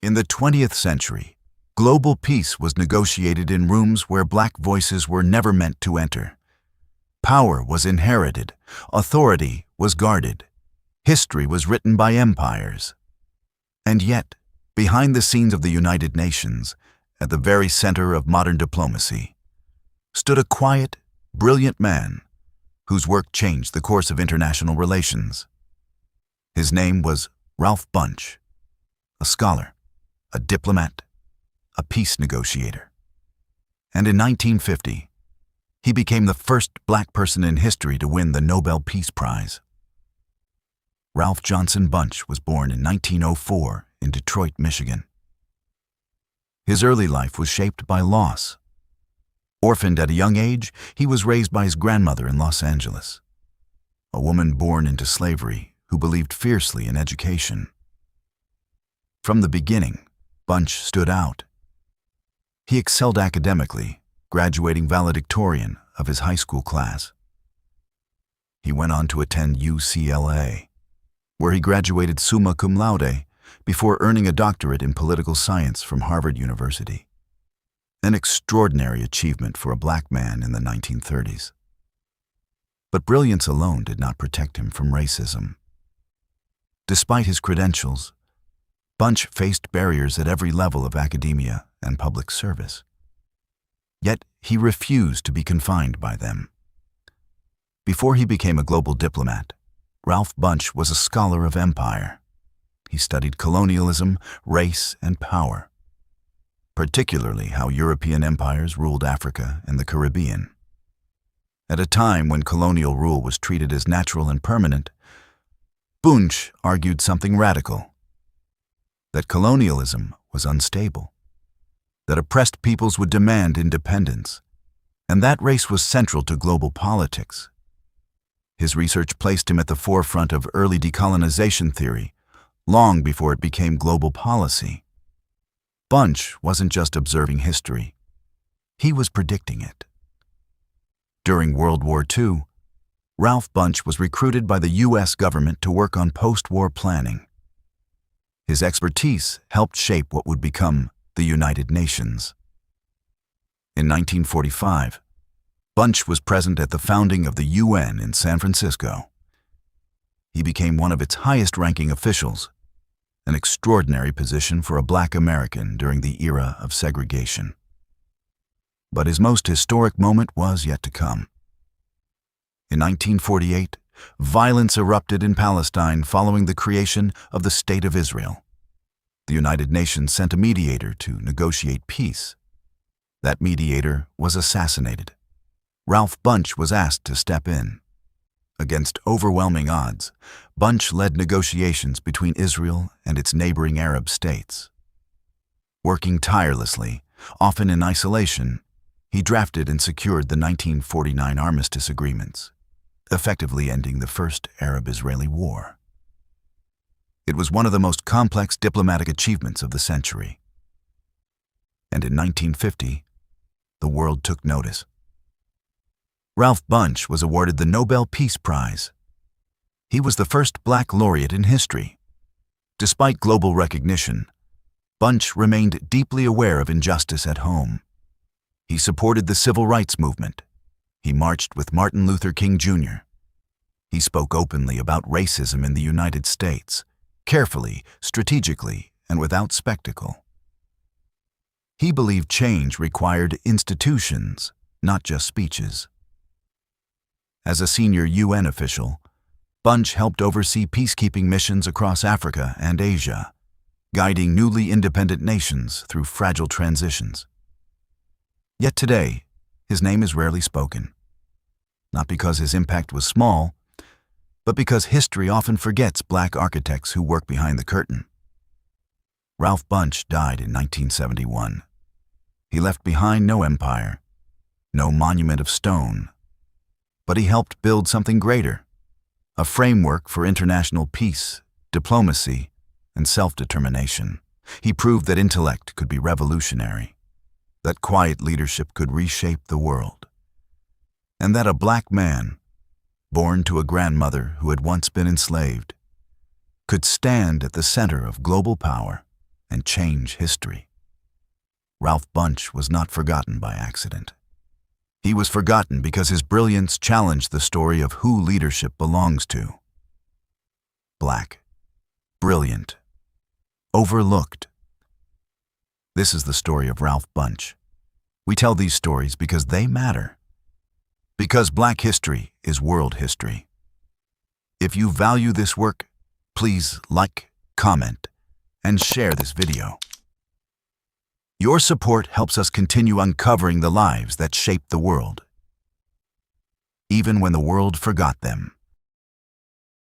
In the 20th century, global peace was negotiated in rooms where black voices were never meant to enter. Power was inherited, authority was guarded, history was written by empires. And yet, behind the scenes of the United Nations, at the very center of modern diplomacy, stood a quiet, brilliant man whose work changed the course of international relations. His name was Ralph Bunche, a scholar, a diplomat, a peace negotiator. And in 1950, he became the first black person in history to win the Nobel Peace Prize. Ralph Johnson Bunche was born in 1904 in Detroit, Michigan. His early life was shaped by loss. Orphaned at a young age, he was raised by his grandmother in Los Angeles, a woman born into slavery who believed fiercely in education. From the beginning, Bunche stood out. He excelled academically, graduating valedictorian of his high school class. He went on to attend UCLA, where he graduated summa cum laude before earning a doctorate in political science from Harvard University. An extraordinary achievement for a black man in the 1930s. But brilliance alone did not protect him from racism. Despite his credentials, Bunche faced barriers at every level of academia and public service. Yet he refused to be confined by them. Before he became a global diplomat, Ralph Bunche was a scholar of empire. He studied colonialism, race, and power, particularly how European empires ruled Africa and the Caribbean. At a time when colonial rule was treated as natural and permanent, Bunche argued something radical: that colonialism was unstable, that oppressed peoples would demand independence, and that race was central to global politics. His research placed him at the forefront of early decolonization theory, long before it became global policy. Bunche wasn't just observing history, he was predicting it. During World War II, Ralph Bunche was recruited by the U.S. government to work on post-war planning. His expertise helped shape what would become the United Nations. In 1945, Bunche was present at the founding of the UN in San Francisco. He became one of its highest-ranking officials, an extraordinary position for a black American during the era of segregation. But his most historic moment was yet to come. In 1948, violence erupted in Palestine following the creation of the State of Israel. The United Nations sent a mediator to negotiate peace. That mediator was assassinated. Ralph Bunche was asked to step in. Against overwhelming odds, Bunche led negotiations between Israel and its neighboring Arab states. Working tirelessly, often in isolation, he drafted and secured the 1949 armistice agreements, effectively ending the First Arab-Israeli War. It was one of the most complex diplomatic achievements of the century. And in 1950, the world took notice. Ralph Bunche was awarded the Nobel Peace Prize. He was the first black laureate in history. Despite global recognition, Bunche remained deeply aware of injustice at home. He supported the civil rights movement. He marched with Martin Luther King Jr. He spoke openly about racism in the United States, carefully, strategically, and without spectacle. He believed change required institutions, not just speeches. As a senior UN official, Bunche helped oversee peacekeeping missions across Africa and Asia, guiding newly independent nations through fragile transitions. Yet today, his name is rarely spoken, not because his impact was small, but because history often forgets black architects who work behind the curtain. Ralph Bunche died in 1971. He left behind no empire, no monument of stone, but he helped build something greater, a framework for international peace, diplomacy, and self-determination. He proved that intellect could be revolutionary, that quiet leadership could reshape the world, and that a black man, born to a grandmother who had once been enslaved, could stand at the center of global power and change history. Ralph Bunche was not forgotten by accident. He was forgotten because his brilliance challenged the story of who leadership belongs to. Black, brilliant, overlooked. This is the story of Ralph Bunche. We tell these stories because they matter. Because Black history is world history. If you value this work, please like, comment, and share this video. Your support helps us continue uncovering the lives that shaped the world, even when the world forgot them.